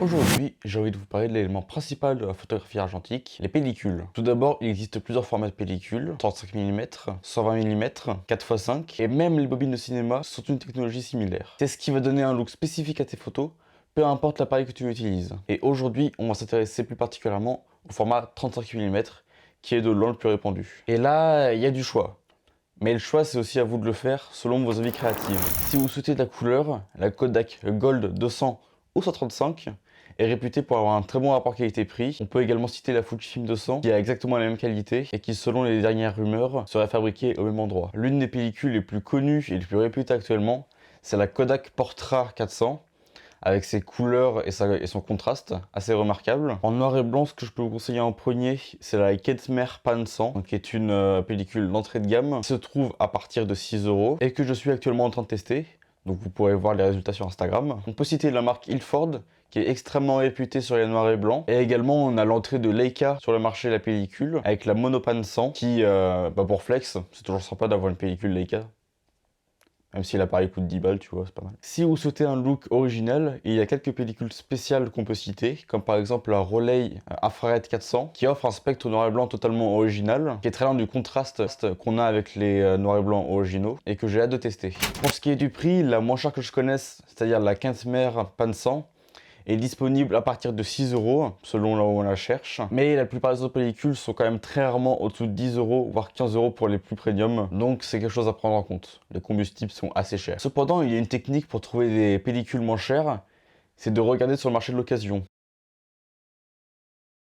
Aujourd'hui, j'ai envie de vous parler de l'élément principal de la photographie argentique, les pellicules. Tout d'abord, il existe plusieurs formats de pellicules, 35 mm, 120 mm, 4x5, et même les bobines de cinéma sont une technologie similaire. C'est ce qui va donner un look spécifique à tes photos, peu importe l'appareil que tu utilises. Et aujourd'hui, on va s'intéresser plus particulièrement au format 35 mm, qui est de loin le plus répandu. Et là, il y a du choix. Mais le choix, c'est aussi à vous de le faire selon vos envies créatives. Si vous souhaitez de la couleur, la Kodak Gold 200 ou 135 est réputée pour avoir un très bon rapport qualité-prix. On peut également citer la Fujifilm 200 qui a exactement la même qualité et qui, selon les dernières rumeurs, serait fabriquée au même endroit. L'une des pellicules les plus connues et les plus réputées actuellement, c'est la Kodak Portra 400 avec ses couleurs et son contraste assez remarquable. En noir et blanc, ce que je peux vous conseiller en premier, c'est la Kentmer Pan 100, qui est une pellicule d'entrée de gamme, qui se trouve à partir de 6 € et que je suis actuellement en train de tester. Donc vous pourrez voir les résultats sur Instagram. On peut citer la marque Ilford, qui est extrêmement réputée sur les noirs et blancs. Et également, on a l'entrée de Leica sur le marché de la pellicule, avec la Monopan 100, qui, pour flex, c'est toujours sympa d'avoir une pellicule Leica. Même si l'appareil coûte 10 balles, tu vois, c'est pas mal. Si vous souhaitez un look original, il y a quelques pellicules spéciales qu'on peut citer, comme par exemple la Rolei Infrared 400, qui offre un spectre noir et blanc totalement original, qui est très loin du contraste qu'on a avec les noirs et blancs originaux, et que j'ai hâte de tester. Pour ce qui est du prix, la moins chère que je connaisse, c'est-à-dire la Kentmer Pan 100, est disponible à partir de 6 € selon là où on la cherche. Mais la plupart des autres pellicules sont quand même très rarement au-dessous de 10 €, voire 15 € pour les plus premium. Donc c'est quelque chose à prendre en compte. Les combustibles sont assez chers. Cependant, il y a une technique pour trouver des pellicules moins chères, c'est de regarder sur le marché de l'occasion.